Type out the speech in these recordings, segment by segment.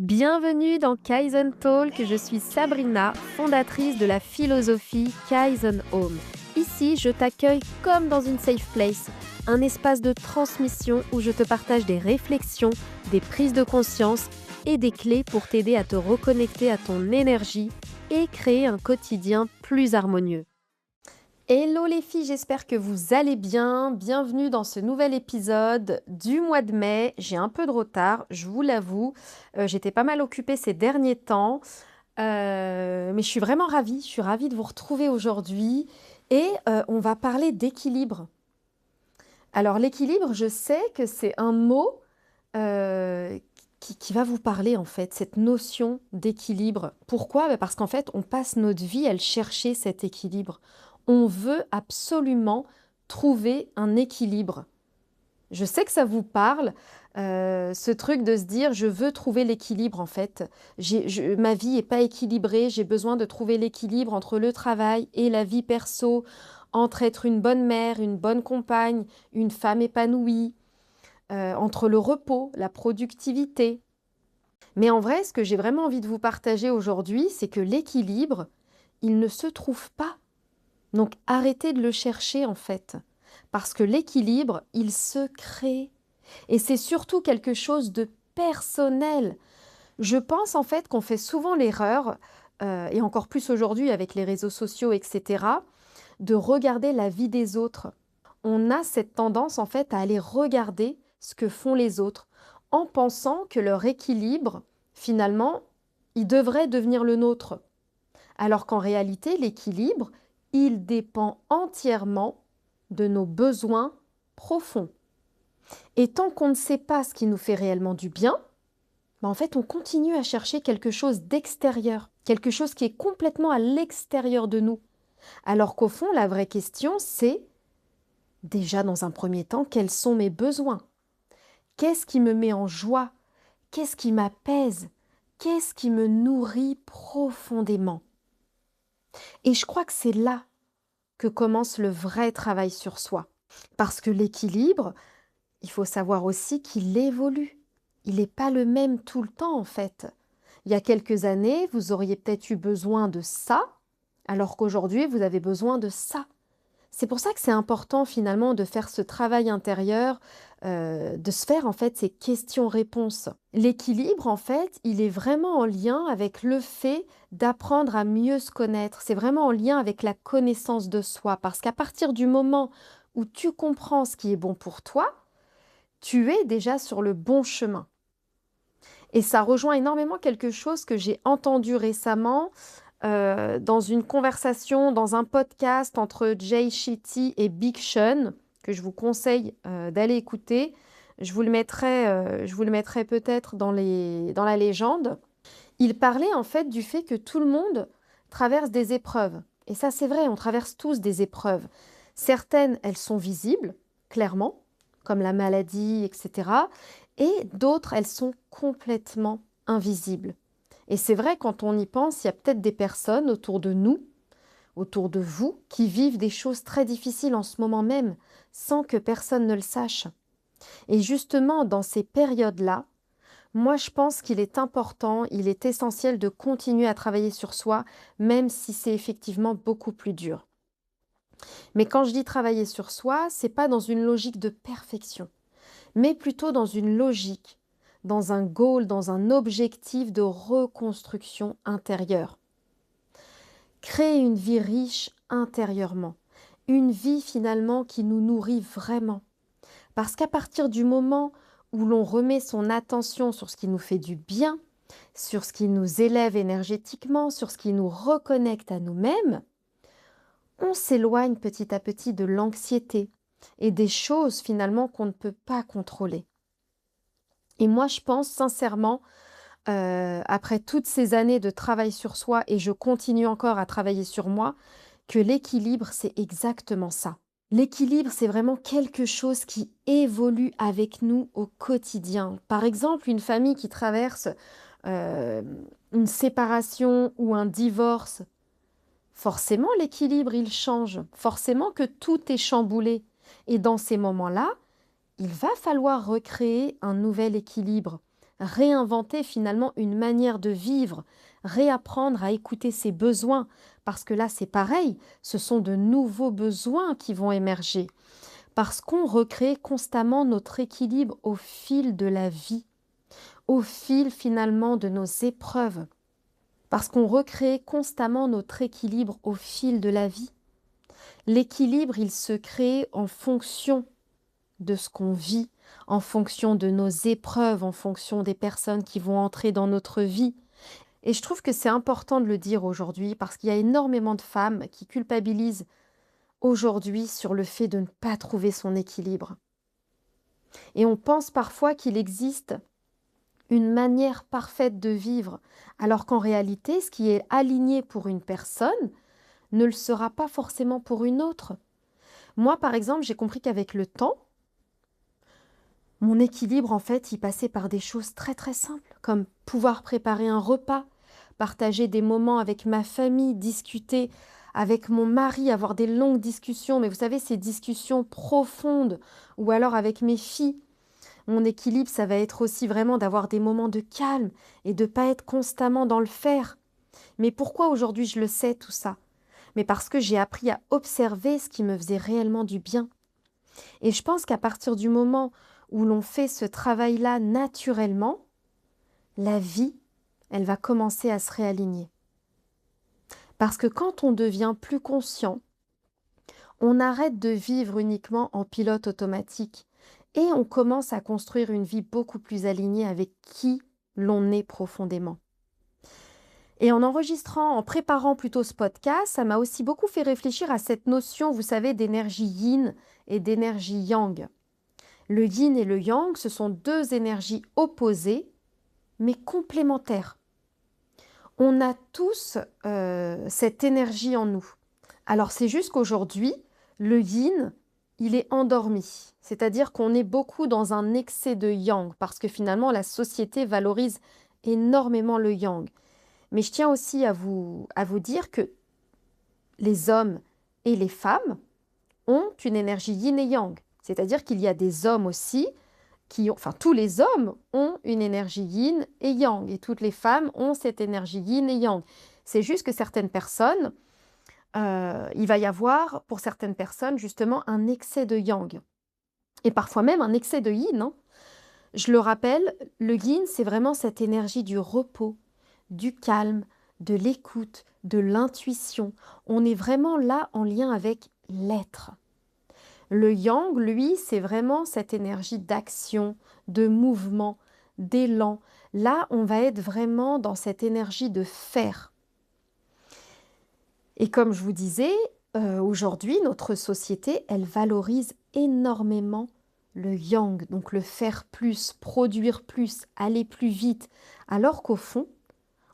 Bienvenue dans Kaizen Talk, je suis Sabrina, fondatrice de la philosophie Kaizen Home. Ici, je t'accueille comme dans une safe place, un espace de transmission où je te partage des réflexions, des prises de conscience et des clés pour t'aider à te reconnecter à ton énergie et créer un quotidien plus harmonieux. Hello les filles, j'espère que vous allez bien. Bienvenue dans ce nouvel épisode du mois de mai. J'ai un peu de retard, je vous l'avoue. J'étais pas mal occupée ces derniers temps, mais je suis vraiment ravie. Je suis ravie de vous retrouver aujourd'hui et on va parler d'équilibre. Alors l'équilibre, je sais que c'est un mot euh, qui va vous parler en fait, cette notion d'équilibre. Pourquoi? Parce qu'en fait, on passe notre vie à le chercher, cet équilibre. On veut absolument trouver un équilibre. Je sais que ça vous parle, ce truc de se dire je veux trouver l'équilibre en fait. Ma vie n'est pas équilibrée, j'ai besoin de trouver l'équilibre entre le travail et la vie perso, entre être une bonne mère, une bonne compagne, une femme épanouie, entre le repos, la productivité. Mais en vrai, ce que j'ai vraiment envie de vous partager aujourd'hui, c'est que l'équilibre, il ne se trouve pas. Donc arrêtez de le chercher en fait. Parce que l'équilibre, il se crée. Et c'est surtout quelque chose de personnel. Je pense en fait qu'on fait souvent l'erreur, et encore plus aujourd'hui avec les réseaux sociaux, etc., de regarder la vie des autres. On a cette tendance en fait à aller regarder ce que font les autres en pensant que leur équilibre, finalement, il devrait devenir le nôtre. Alors qu'en réalité, l'équilibre, il dépend entièrement de nos besoins profonds. Et tant qu'on ne sait pas ce qui nous fait réellement du bien, en fait, on continue à chercher quelque chose d'extérieur, quelque chose qui est complètement à l'extérieur de nous. Alors qu'au fond, la vraie question, c'est déjà dans un premier temps, quels sont mes besoins? Qu'est-ce qui me met en joie? Qu'est-ce qui m'apaise? Qu'est-ce qui me nourrit profondément? Et je crois que c'est là que commence le vrai travail sur soi. Parce que l'équilibre, il faut savoir aussi qu'il évolue. Il n'est pas le même tout le temps en fait. Il y a quelques années, vous auriez peut-être eu besoin de ça, alors qu'aujourd'hui, vous avez besoin de ça. C'est pour ça que c'est important finalement de faire ce travail intérieur, de se faire en fait ces questions-réponses. L'équilibre en fait, il est vraiment en lien avec le fait d'apprendre à mieux se connaître. C'est vraiment en lien avec la connaissance de soi parce qu'à partir du moment où tu comprends ce qui est bon pour toi, tu es déjà sur le bon chemin. Et ça rejoint énormément quelque chose que j'ai entendu récemment dans une conversation, dans un podcast entre Jay Shetty et Big Sean, que je vous conseille d'aller écouter. Je vous le mettrai peut-être dans la légende. Il parlait en fait du fait que tout le monde traverse des épreuves. Et ça, c'est vrai, on traverse tous des épreuves. Certaines, elles sont visibles, clairement, comme la maladie, etc. Et d'autres, elles sont complètement invisibles. Et c'est vrai, quand on y pense, il y a peut-être des personnes autour de nous, autour de vous, qui vivent des choses très difficiles en ce moment même, sans que personne ne le sache. Et justement, dans ces périodes-là, moi, je pense qu'il est important, il est essentiel de continuer à travailler sur soi, même si c'est effectivement beaucoup plus dur. Mais quand je dis travailler sur soi, c'est pas dans une logique de perfection, mais plutôt dans une logique, dans un goal, dans un objectif de reconstruction intérieure. Créer une vie riche intérieurement, une vie finalement qui nous nourrit vraiment. Parce qu'à partir du moment où l'on remet son attention sur ce qui nous fait du bien, sur ce qui nous élève énergétiquement, sur ce qui nous reconnecte à nous-mêmes, on s'éloigne petit à petit de l'anxiété et des choses finalement qu'on ne peut pas contrôler. Et moi, je pense sincèrement, après toutes ces années de travail sur soi, et je continue encore à travailler sur moi, que l'équilibre, c'est exactement ça. L'équilibre, c'est vraiment quelque chose qui évolue avec nous au quotidien. Par exemple, une famille qui traverse euh, une séparation ou un divorce, forcément l'équilibre, il change. Forcément que tout est chamboulé. Et dans ces moments-là, il va falloir recréer un nouvel équilibre, réinventer finalement une manière de vivre, réapprendre à écouter ses besoins, parce que là c'est pareil, ce sont de nouveaux besoins qui vont émerger, parce qu'on recrée constamment notre équilibre au fil de la vie, au fil finalement de nos épreuves, parce qu'on recrée constamment notre équilibre au fil de la vie. L'équilibre, il se crée en fonction de ce qu'on vit, en fonction de nos épreuves, en fonction des personnes qui vont entrer dans notre vie. Et je trouve que c'est important de le dire aujourd'hui parce qu'il y a énormément de femmes qui culpabilisent aujourd'hui sur le fait de ne pas trouver son équilibre. Et on pense parfois qu'il existe une manière parfaite de vivre, alors qu'en réalité, ce qui est aligné pour une personne ne le sera pas forcément pour une autre. Moi, par exemple, j'ai compris qu'avec le temps, mon équilibre, en fait, il passait par des choses très très simples, comme pouvoir préparer un repas, partager des moments avec ma famille, discuter avec mon mari, avoir des longues discussions, mais vous savez, ces discussions profondes, ou alors avec mes filles. Mon équilibre, ça va être aussi vraiment d'avoir des moments de calme et de ne pas être constamment dans le faire. Mais pourquoi aujourd'hui je le sais tout ça? Mais parce que j'ai appris à observer ce qui me faisait réellement du bien. Et je pense qu'à partir du moment où l'on fait ce travail-là naturellement, la vie, elle va commencer à se réaligner. Parce que quand on devient plus conscient, on arrête de vivre uniquement en pilote automatique et on commence à construire une vie beaucoup plus alignée avec qui l'on est profondément. Et en enregistrant, en préparant plutôt ce podcast, ça m'a aussi beaucoup fait réfléchir à cette notion, vous savez, d'énergie yin et d'énergie yang. Le yin et le yang, ce sont deux énergies opposées, mais complémentaires. On a tous cette énergie en nous. Alors c'est juste qu'aujourd'hui, le yin, il est endormi. C'est-à-dire qu'on est beaucoup dans un excès de yang, parce que finalement la société valorise énormément le yang. Mais je tiens aussi à vous dire que les hommes et les femmes ont une énergie yin et yang. C'est-à-dire qu'il y a des hommes aussi tous les hommes ont une énergie yin et yang et toutes les femmes ont cette énergie yin et yang. C'est juste que certaines personnes, il va y avoir pour certaines personnes justement un excès de yang et parfois même un excès de yin, hein. Je le rappelle, le yin, c'est vraiment cette énergie du repos, du calme, de l'écoute, de l'intuition. On est vraiment là en lien avec l'être. Le yang, lui, c'est vraiment cette énergie d'action, de mouvement, d'élan. Là, on va être vraiment dans cette énergie de faire. Et comme je vous disais, aujourd'hui, notre société, elle valorise énormément le yang, donc le faire plus, produire plus, aller plus vite, alors qu'au fond,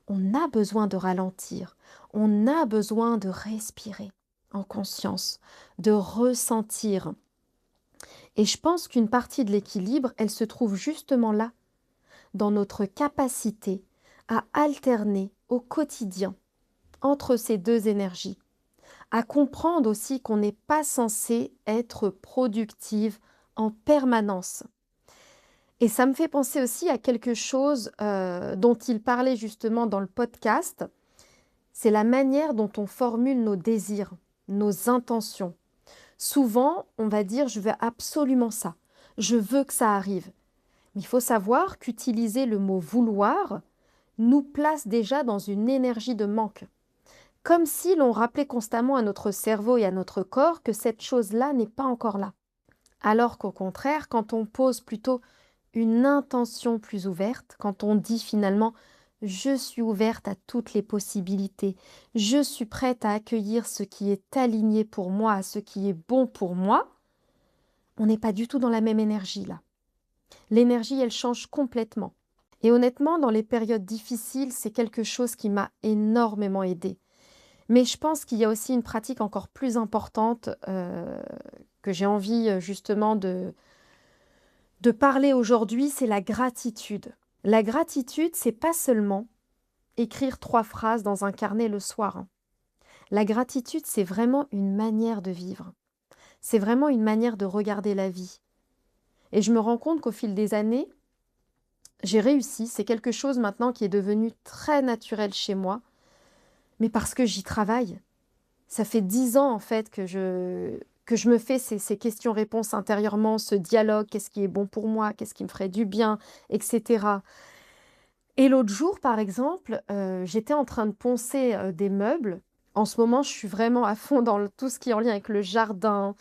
on a besoin de ralentir, on a besoin de respirer en conscience, de ressentir. Et je pense qu'une partie de l'équilibre, elle se trouve justement là, dans notre capacité à alterner au quotidien entre ces deux énergies, à comprendre aussi qu'on n'est pas censé être productive en permanence. Et ça me fait penser aussi à quelque chose dont il parlait justement dans le podcast, c'est la manière dont on formule nos désirs, nos intentions. Souvent, on va dire « je veux absolument ça, je veux que ça arrive ». Mais il faut savoir qu'utiliser le mot « vouloir » nous place déjà dans une énergie de manque. Comme si l'on rappelait constamment à notre cerveau et à notre corps que cette chose-là n'est pas encore là. Alors qu'au contraire, quand on pose plutôt une intention plus ouverte, quand on dit finalement « je suis ouverte à toutes les possibilités, je suis prête à accueillir ce qui est aligné pour moi, à ce qui est bon pour moi », on n'est pas du tout dans la même énergie là. L'énergie, elle change complètement. Et honnêtement, dans les périodes difficiles, c'est quelque chose qui m'a énormément aidée. Mais je pense qu'il y a aussi une pratique encore plus importante que j'ai envie justement de parler aujourd'hui, c'est la gratitude. La gratitude, c'est pas seulement écrire 3 phrases dans un carnet le soir, hein. La gratitude, c'est vraiment une manière de vivre. C'est vraiment une manière de regarder la vie. Et je me rends compte qu'au fil des années, j'ai réussi. C'est quelque chose maintenant qui est devenu très naturel chez moi, mais parce que j'y travaille. Ça fait 10 ans en fait que je me fais ces questions-réponses intérieurement, ce dialogue, qu'est-ce qui est bon pour moi, qu'est-ce qui me ferait du bien, etc. Et l'autre jour, par exemple, j'étais en train de poncer des meubles. En ce moment, je suis vraiment à fond dans tout ce qui est en lien avec le jardin,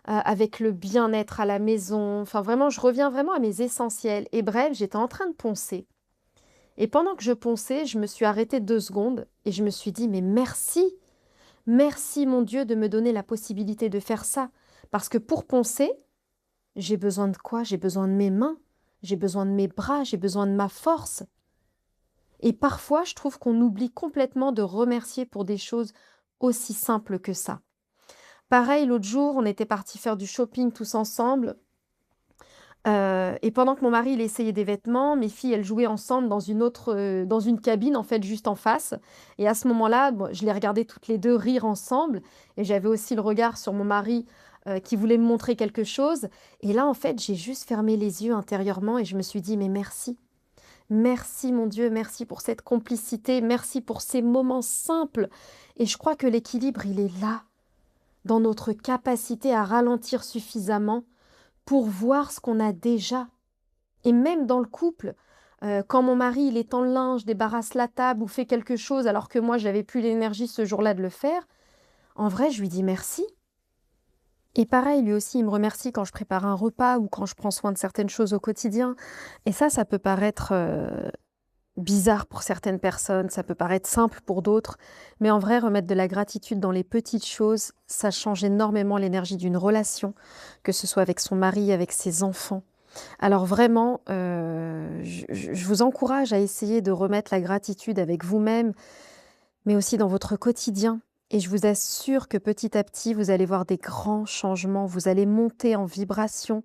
avec le bien-être à la maison. Enfin, vraiment, je reviens vraiment à mes essentiels. Et bref, j'étais en train de poncer. Et pendant que je ponçais, je me suis arrêtée 2 secondes et je me suis dit, mais merci, merci mon Dieu de me donner la possibilité de faire ça. Parce que pour poncer, j'ai besoin de quoi? J'ai besoin de mes mains, j'ai besoin de mes bras, j'ai besoin de ma force. Et parfois, je trouve qu'on oublie complètement de remercier pour des choses aussi simples que ça. Pareil, l'autre jour, on était partis faire du shopping tous ensemble. Et pendant que mon mari, il essayait des vêtements, mes filles, elles jouaient ensemble dans une cabine, en fait, juste en face. Et à ce moment-là, bon, je les regardais toutes les 2 rire ensemble et j'avais aussi le regard sur mon mari, qui voulait me montrer quelque chose. Et là, en fait, j'ai juste fermé les yeux intérieurement et je me suis dit: «Mais merci. Merci mon Dieu, merci pour cette complicité, merci pour ces moments simples». Et je crois que l'équilibre, il est là, dans notre capacité à ralentir suffisamment pour voir ce qu'on a déjà. Et même dans le couple, quand mon mari, il étend le linge, débarrasse la table ou fait quelque chose alors que moi, j'avais plus l'énergie ce jour-là de le faire, en vrai, je lui dis merci. Et pareil, lui aussi, il me remercie quand je prépare un repas ou quand je prends soin de certaines choses au quotidien. Et ça peut paraître bizarre pour certaines personnes, ça peut paraître simple pour d'autres, mais en vrai, remettre de la gratitude dans les petites choses, ça change énormément l'énergie d'une relation, que ce soit avec son mari, avec ses enfants. Alors vraiment, je vous encourage à essayer de remettre la gratitude avec vous-même, mais aussi dans votre quotidien. Et je vous assure que petit à petit, vous allez voir des grands changements, vous allez monter en vibration.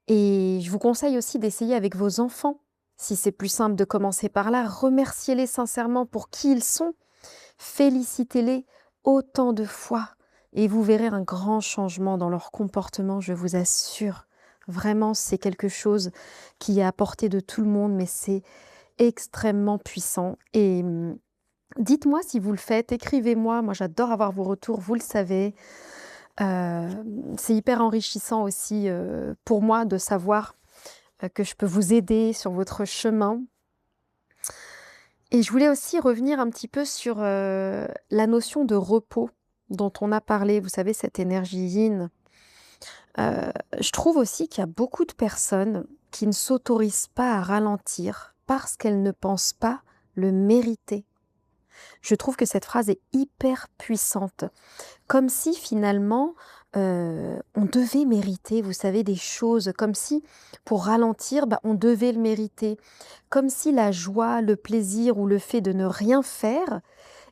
Et je vous conseille aussi d'essayer avec vos enfants. Si c'est plus simple de commencer par là, remerciez-les sincèrement pour qui ils sont, félicitez-les autant de fois. Et vous verrez un grand changement dans leur comportement, je vous assure. Vraiment, c'est quelque chose qui est à portée de tout le monde, mais c'est extrêmement puissant. Et dites-moi si vous le faites, écrivez-moi. Moi, j'adore avoir vos retours, vous le savez. Euh, c'est hyper enrichissant aussi pour moi de savoir que je peux vous aider sur votre chemin. Et je voulais aussi revenir un petit peu sur la notion de repos dont on a parlé. Vous savez, cette énergie yin. Je trouve aussi qu'il y a beaucoup de personnes qui ne s'autorisent pas à ralentir parce qu'elles ne pensent pas le mériter. Je trouve que cette phrase est hyper puissante. Comme si finalement, on devait mériter, vous savez, des choses, comme si pour ralentir, bah, on devait le mériter. Comme si la joie, le plaisir ou le fait de ne rien faire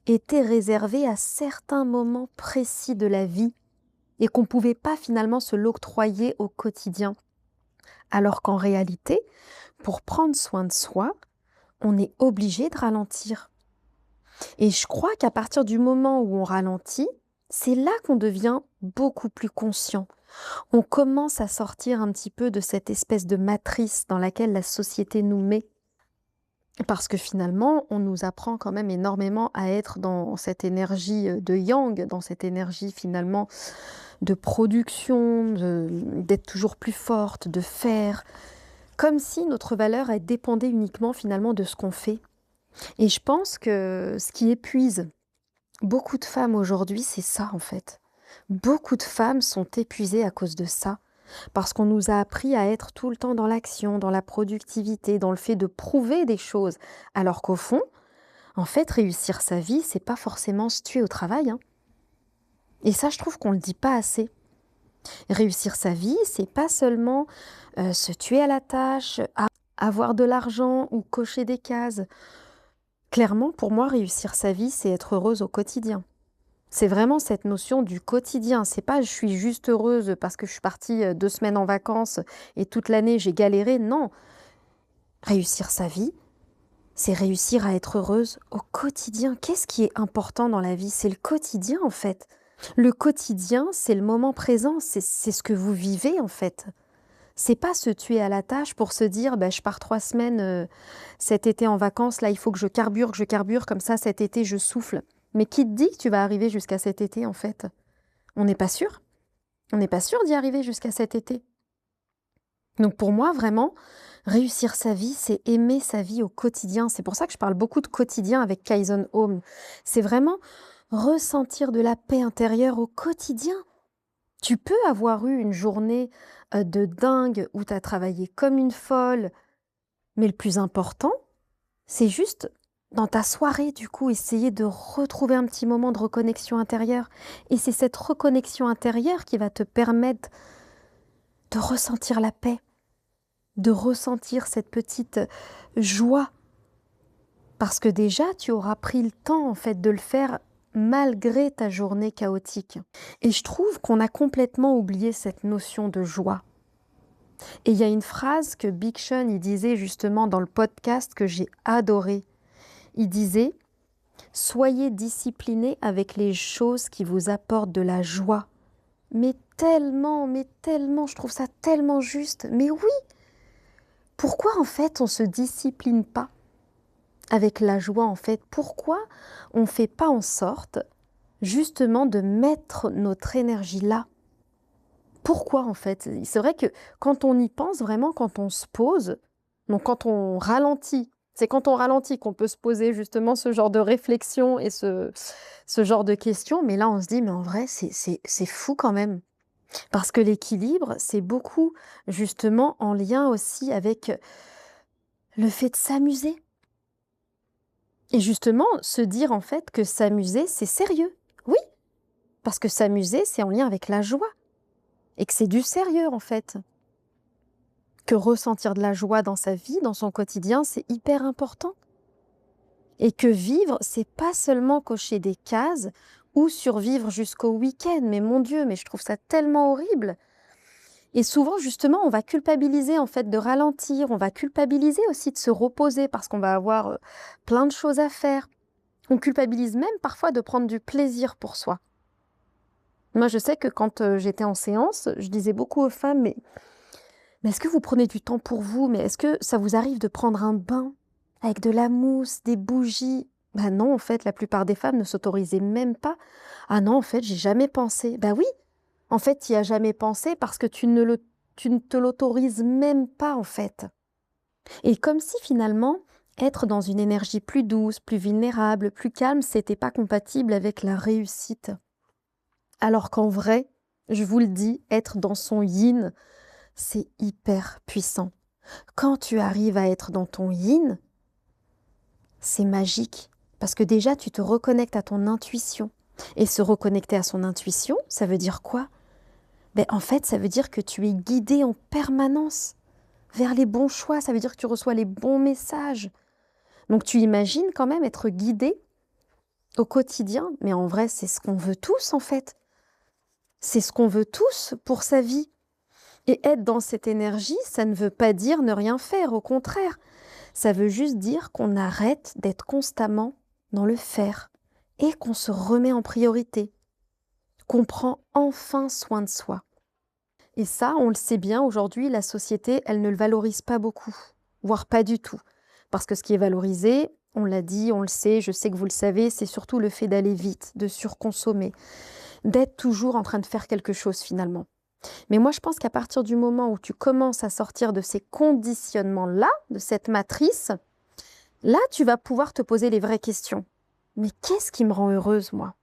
était réservé à certains moments précis de la vie et qu'on ne pouvait pas finalement se l'octroyer au quotidien. Alors qu'en réalité, pour prendre soin de soi, on est obligé de ralentir. Et je crois qu'à partir du moment où on ralentit, c'est là qu'on devient beaucoup plus conscient. On commence à sortir un petit peu de cette espèce de matrice dans laquelle la société nous met. Parce que finalement, on nous apprend quand même énormément à être dans cette énergie de yang, dans cette énergie finalement de production, d'être toujours plus forte, de faire, comme si notre valeur elle dépendait uniquement finalement de ce qu'on fait. Et je pense que ce qui épuise beaucoup de femmes aujourd'hui, c'est ça en fait. Beaucoup de femmes sont épuisées à cause de ça, parce qu'on nous a appris à être tout le temps dans l'action, dans la productivité, dans le fait de prouver des choses, alors qu'au fond, en fait, réussir sa vie, c'est pas forcément se tuer au travail, hein. Et ça, je trouve qu'on le dit pas assez. Réussir sa vie, c'est pas seulement se tuer à la tâche, avoir de l'argent ou cocher des cases. Clairement, pour moi, réussir sa vie, c'est être heureuse au quotidien. C'est vraiment cette notion du quotidien. C'est pas je suis juste heureuse parce que je suis partie 2 semaines en vacances et toute l'année j'ai galéré. Non, réussir sa vie, c'est réussir à être heureuse au quotidien. Qu'est-ce qui est important dans la vie? C'est le quotidien en fait. Le quotidien, c'est le moment présent, c'est ce que vous vivez en fait. C'est pas se tuer à la tâche pour se dire je pars 3 semaines cet été en vacances, là il faut que je carbure, comme ça cet été je souffle. Mais qui te dit que tu vas arriver jusqu'à cet été en fait? On n'est pas sûr. On n'est pas sûr d'y arriver jusqu'à cet été. Donc pour moi, vraiment, réussir sa vie, c'est aimer sa vie au quotidien. C'est pour ça que je parle beaucoup de quotidien avec Kaizen Home. C'est vraiment ressentir de la paix intérieure au quotidien. Tu peux avoir eu une journée de dingue où tu as travaillé comme une folle, mais le plus important, c'est juste dans ta soirée, du coup, essayer de retrouver un petit moment de reconnexion intérieure. Et c'est cette reconnexion intérieure qui va te permettre de ressentir la paix, de ressentir cette petite joie. Parce que déjà, tu auras pris le temps, en fait, de le faire malgré ta journée chaotique. Et je trouve qu'on a complètement oublié cette notion de joie. Et il y a une phrase que Big Sean, il disait justement dans le podcast que j'ai adoré. Il disait « Soyez disciplinés avec les choses qui vous apportent de la joie. » Mais tellement, je trouve ça tellement juste. Mais oui, pourquoi en fait on se discipline pas avec la joie en fait? Pourquoi on ne fait pas en sorte justement de mettre notre énergie là? Pourquoi en fait? C'est vrai que quand on y pense vraiment, quand on se pose, donc quand on ralentit, c'est quand on ralentit qu'on peut se poser justement ce genre de réflexion et ce genre de questions. Mais là, on se dit, mais en vrai, c'est fou quand même. Parce que l'équilibre, c'est beaucoup justement en lien aussi avec le fait de s'amuser. Et justement, se dire en fait que s'amuser, c'est sérieux. Oui, parce que s'amuser, c'est en lien avec la joie. Et que c'est du sérieux en fait. Que ressentir de la joie dans sa vie, dans son quotidien, c'est hyper important. Et que vivre, c'est pas seulement cocher des cases ou survivre jusqu'au week-end. Mais mon Dieu, mais je trouve ça tellement horrible. Et souvent, justement, on va culpabiliser en fait de ralentir, on va culpabiliser aussi de se reposer parce qu'on va avoir plein de choses à faire. On culpabilise même parfois de prendre du plaisir pour soi. Moi, je sais que quand j'étais en séance, je disais beaucoup aux femmes, mais est-ce que vous prenez du temps pour vous? Mais est-ce que ça vous arrive de prendre un bain avec de la mousse, des bougies? Ben non, en fait, la plupart des femmes ne s'autorisaient même pas. Ah non, en fait, j'ai jamais pensé. Ben oui, en fait, tu n'y as jamais pensé parce que tu ne te l'autorises même pas, en fait. Et comme si finalement, être dans une énergie plus douce, plus vulnérable, plus calme, c'était pas compatible avec la réussite. Alors qu'en vrai, je vous le dis, être dans son yin, c'est hyper puissant. Quand tu arrives à être dans ton yin, c'est magique. Parce que déjà, tu te reconnectes à ton intuition. Et se reconnecter à son intuition, ça veut dire quoi? En fait, ça veut dire que tu es guidé en permanence vers les bons choix. Ça veut dire que tu reçois les bons messages. Donc tu imagines quand même être guidé au quotidien. Mais en vrai, c'est ce qu'on veut tous en fait. C'est ce qu'on veut tous pour sa vie. Et être dans cette énergie, ça ne veut pas dire ne rien faire, au contraire. Ça veut juste dire qu'on arrête d'être constamment dans le faire et qu'on se remet en priorité, qu'on prend enfin soin de soi. Et ça, on le sait bien, aujourd'hui, la société, elle ne le valorise pas beaucoup, voire pas du tout. Parce que ce qui est valorisé, on l'a dit, on le sait, je sais que vous le savez, c'est surtout le fait d'aller vite, de surconsommer, d'être toujours en train de faire quelque chose finalement. Mais moi, je pense qu'à partir du moment où tu commences à sortir de ces conditionnements-là, de cette matrice, là, tu vas pouvoir te poser les vraies questions. Mais qu'est-ce qui me rend heureuse, moi?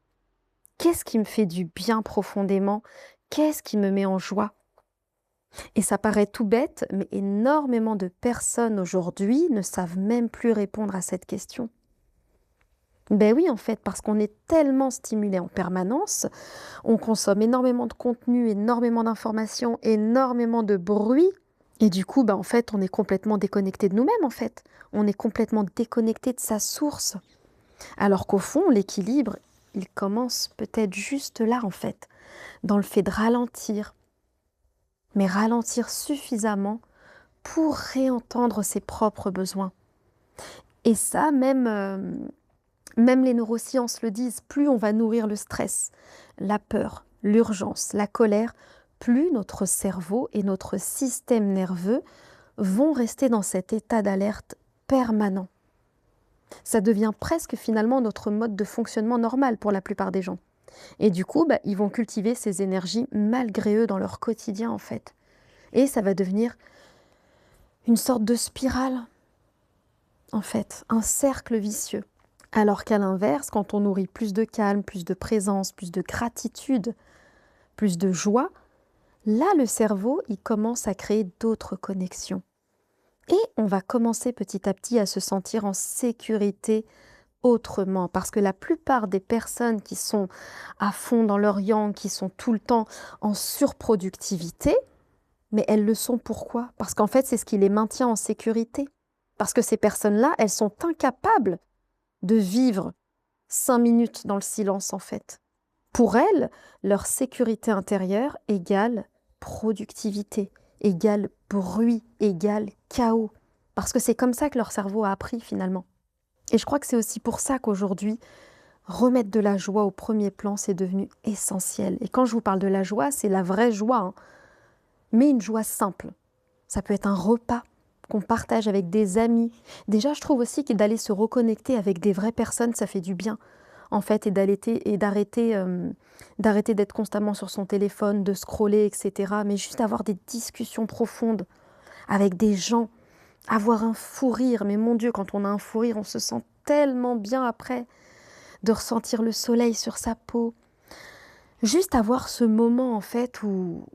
Qu'est-ce qui me fait du bien profondément? Qu'est-ce qui me met en joie? Et ça paraît tout bête, mais énormément de personnes aujourd'hui ne savent même plus répondre à cette question. Ben oui, en fait, parce qu'on est tellement stimulé en permanence, on consomme énormément de contenu, énormément d'informations, énormément de bruit, et du coup, en fait, on est complètement déconnecté de nous-mêmes, en fait. On est complètement déconnecté de sa source. Alors qu'au fond, l'équilibre, il commence peut-être juste là, en fait, dans le fait de ralentir, mais ralentir suffisamment pour réentendre ses propres besoins. Et ça, même les neurosciences le disent, plus on va nourrir le stress, la peur, l'urgence, la colère, plus notre cerveau et notre système nerveux vont rester dans cet état d'alerte permanent. Ça devient presque finalement notre mode de fonctionnement normal pour la plupart des gens. Et du coup, ils vont cultiver ces énergies malgré eux dans leur quotidien en fait. Et ça va devenir une sorte de spirale, en fait, un cercle vicieux. Alors qu'à l'inverse, quand on nourrit plus de calme, plus de présence, plus de gratitude, plus de joie, là, le cerveau, il commence à créer d'autres connexions. Et on va commencer petit à petit à se sentir en sécurité autrement. Parce que la plupart des personnes qui sont à fond dans leur yang, qui sont tout le temps en surproductivité, mais elles le sont pourquoi? Parce qu'en fait, c'est ce qui les maintient en sécurité. Parce que ces personnes-là, elles sont incapables de vivre 5 minutes dans le silence, en fait. Pour elles, leur sécurité intérieure égale productivité, égale bruit, égale chaos. Parce que c'est comme ça que leur cerveau a appris finalement. Et je crois que c'est aussi pour ça qu'aujourd'hui, remettre de la joie au premier plan, c'est devenu essentiel. Et quand je vous parle de la joie, c'est la vraie joie, hein. Mais une joie simple. Ça peut être un repas qu'on partage avec des amis. Déjà, je trouve aussi que d'aller se reconnecter avec des vraies personnes, ça fait du bien, en fait, et d'arrêter d'être constamment sur son téléphone, de scroller, etc. Mais juste avoir des discussions profondes avec des gens, avoir un fou rire. Mais mon Dieu, quand on a un fou rire, on se sent tellement bien après, de ressentir le soleil sur sa peau. Juste avoir ce moment, en fait, où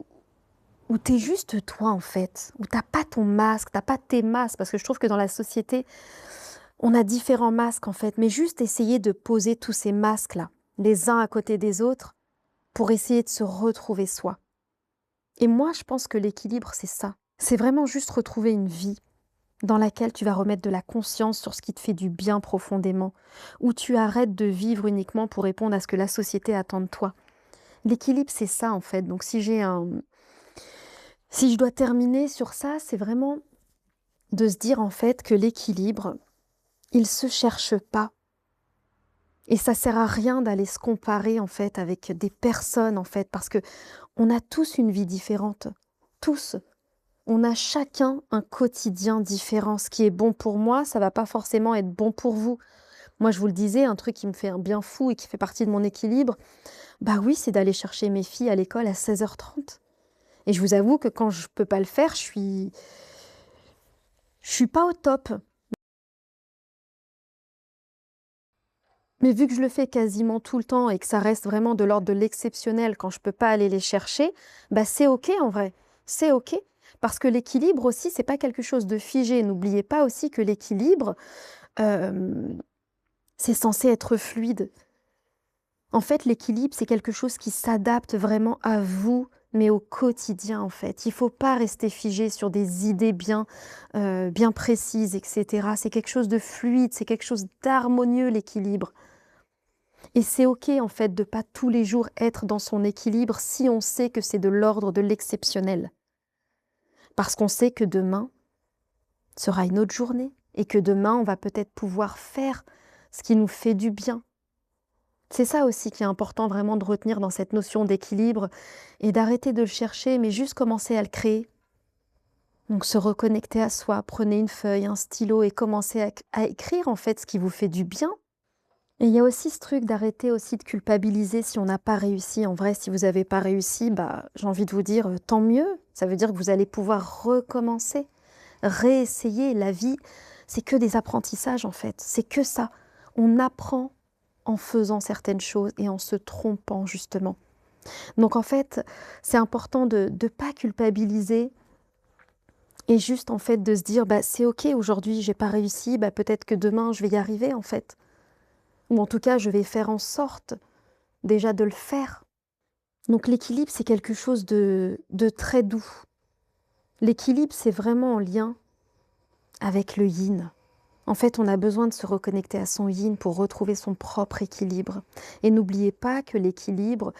t'es juste toi, en fait, où t'as pas ton masque, t'as pas tes masques, parce que je trouve que dans la société, on a différents masques, en fait, mais juste essayer de poser tous ces masques-là, les uns à côté des autres, pour essayer de se retrouver soi. Et moi, je pense que l'équilibre, c'est ça. C'est vraiment juste retrouver une vie dans laquelle tu vas remettre de la conscience sur ce qui te fait du bien profondément, où tu arrêtes de vivre uniquement pour répondre à ce que la société attend de toi. L'équilibre, c'est ça, en fait. Donc, si je dois terminer sur ça, c'est vraiment de se dire en fait que l'équilibre, il se cherche pas. Et ça sert à rien d'aller se comparer en fait avec des personnes en fait, parce que on a tous une vie différente. Tous. On a chacun un quotidien différent. Ce qui est bon pour moi, ça va pas forcément être bon pour vous. Moi, je vous le disais, un truc qui me fait un bien fou et qui fait partie de mon équilibre, oui, c'est d'aller chercher mes filles à l'école à 16h30. Et je vous avoue que quand je peux pas le faire, je suis pas au top. Mais vu que je le fais quasiment tout le temps et que ça reste vraiment de l'ordre de l'exceptionnel quand je peux pas aller les chercher, c'est OK en vrai. C'est OK. Parce que l'équilibre aussi, c'est pas quelque chose de figé. N'oubliez pas aussi que l'équilibre, c'est censé être fluide. En fait, l'équilibre, c'est quelque chose qui s'adapte vraiment à vous, mais au quotidien, en fait. Il faut pas rester figé sur des idées bien précises, etc. C'est quelque chose de fluide, c'est quelque chose d'harmonieux, l'équilibre. Et c'est OK, en fait, de pas tous les jours être dans son équilibre si on sait que c'est de l'ordre de l'exceptionnel. Parce qu'on sait que demain sera une autre journée et que demain, on va peut-être pouvoir faire ce qui nous fait du bien. C'est ça aussi qui est important vraiment de retenir dans cette notion d'équilibre et d'arrêter de le chercher, mais juste commencer à le créer. Donc se reconnecter à soi, prenez une feuille, un stylo et commencez à écrire en fait ce qui vous fait du bien. Et il y a aussi ce truc d'arrêter aussi de culpabiliser si on n'a pas réussi. En vrai, si vous n'avez pas réussi, j'ai envie de vous dire tant mieux. Ça veut dire que vous allez pouvoir recommencer, réessayer. La vie, c'est que des apprentissages en fait. C'est que ça. On apprend en faisant certaines choses et en se trompant justement. Donc en fait, c'est important de ne pas culpabiliser et juste en fait de se dire c'est OK, aujourd'hui j'ai pas réussi, peut-être que demain je vais y arriver en fait. Ou en tout cas, je vais faire en sorte déjà de le faire. Donc l'équilibre, c'est quelque chose de très doux. L'équilibre, c'est vraiment en lien avec le yin. En fait, on a besoin de se reconnecter à son yin pour retrouver son propre équilibre. Et n'oubliez pas que l'équilibre,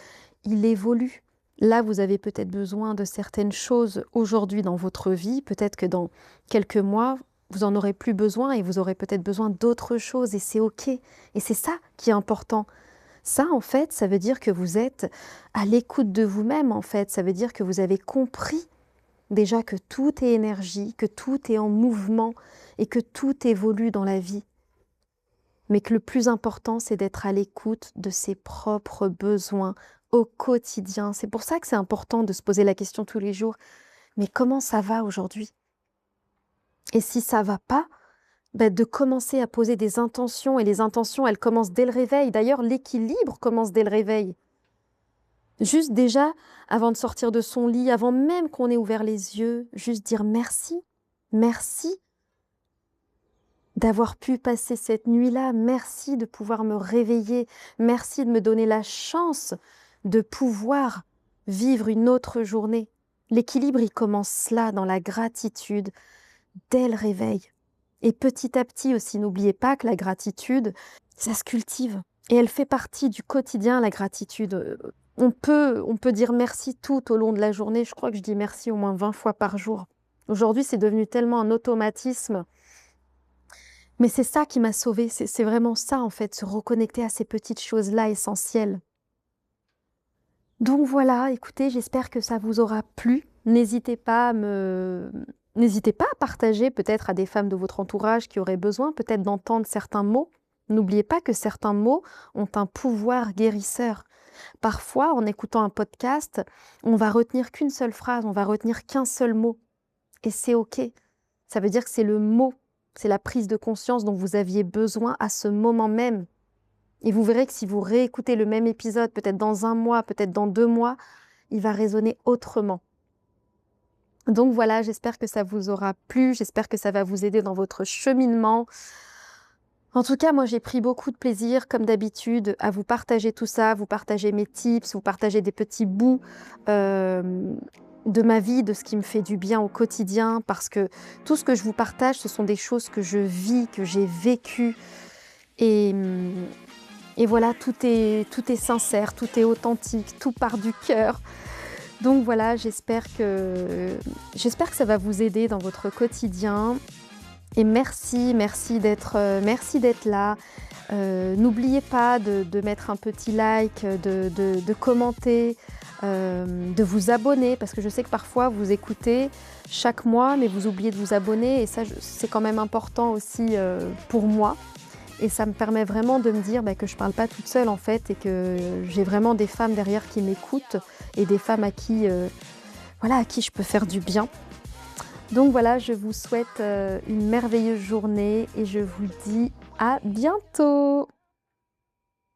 il évolue. Là, vous avez peut-être besoin de certaines choses aujourd'hui dans votre vie. Peut-être que dans quelques mois, vous en aurez plus besoin et vous aurez peut-être besoin d'autres choses et c'est OK. Et c'est ça qui est important. Ça, en fait, ça veut dire que vous êtes à l'écoute de vous-même, en fait. Ça veut dire que vous avez compris déjà que tout est énergie, que tout est en mouvement et que tout évolue dans la vie. Mais que le plus important, c'est d'être à l'écoute de ses propres besoins au quotidien. C'est pour ça que c'est important de se poser la question tous les jours, mais comment ça va aujourd'hui? Et si ça va pas, de commencer à poser des intentions et les intentions, elles commencent dès le réveil. D'ailleurs, l'équilibre commence dès le réveil. Juste déjà, avant de sortir de son lit, avant même qu'on ait ouvert les yeux, juste dire merci, merci d'avoir pu passer cette nuit-là, merci de pouvoir me réveiller, merci de me donner la chance de pouvoir vivre une autre journée. L'équilibre, il commence là, dans la gratitude, dès le réveil. Et petit à petit aussi, n'oubliez pas que la gratitude, ça se cultive. Et elle fait partie du quotidien, la gratitude. On peut dire merci tout au long de la journée. Je crois que je dis merci au moins 20 fois par jour. Aujourd'hui, c'est devenu tellement un automatisme. Mais c'est ça qui m'a sauvée. C'est vraiment ça, en fait, se reconnecter à ces petites choses-là essentielles. Donc voilà, écoutez, j'espère que ça vous aura plu. N'hésitez pas à partager peut-être à des femmes de votre entourage qui auraient besoin peut-être d'entendre certains mots. N'oubliez pas que certains mots ont un pouvoir guérisseur. Parfois, en écoutant un podcast, on va retenir qu'une seule phrase, on va retenir qu'un seul mot. Et c'est OK. Ça veut dire que c'est le mot, c'est la prise de conscience dont vous aviez besoin à ce moment même. Et vous verrez que si vous réécoutez le même épisode, peut-être dans 1 mois, peut-être dans 2 mois, il va résonner autrement. Donc voilà, j'espère que ça vous aura plu, j'espère que ça va vous aider dans votre cheminement. En tout cas, moi, j'ai pris beaucoup de plaisir, comme d'habitude, à vous partager tout ça, vous partager mes tips, vous partager des petits bouts de ma vie, de ce qui me fait du bien au quotidien, parce que tout ce que je vous partage, ce sont des choses que je vis, que j'ai vécues. Et, et voilà, tout est sincère, tout est authentique, tout part du cœur. Donc voilà, j'espère que ça va vous aider dans votre quotidien. Et merci d'être là. N'oubliez pas de mettre un petit like, de commenter, de vous abonner, parce que je sais que parfois vous écoutez chaque mois, mais vous oubliez de vous abonner. Et ça, c'est quand même important aussi pour moi. Et ça me permet vraiment de me dire que je ne parle pas toute seule en fait, et que j'ai vraiment des femmes derrière qui m'écoutent et des femmes à qui je peux faire du bien. Donc voilà, je vous souhaite une merveilleuse journée et je vous dis à bientôt.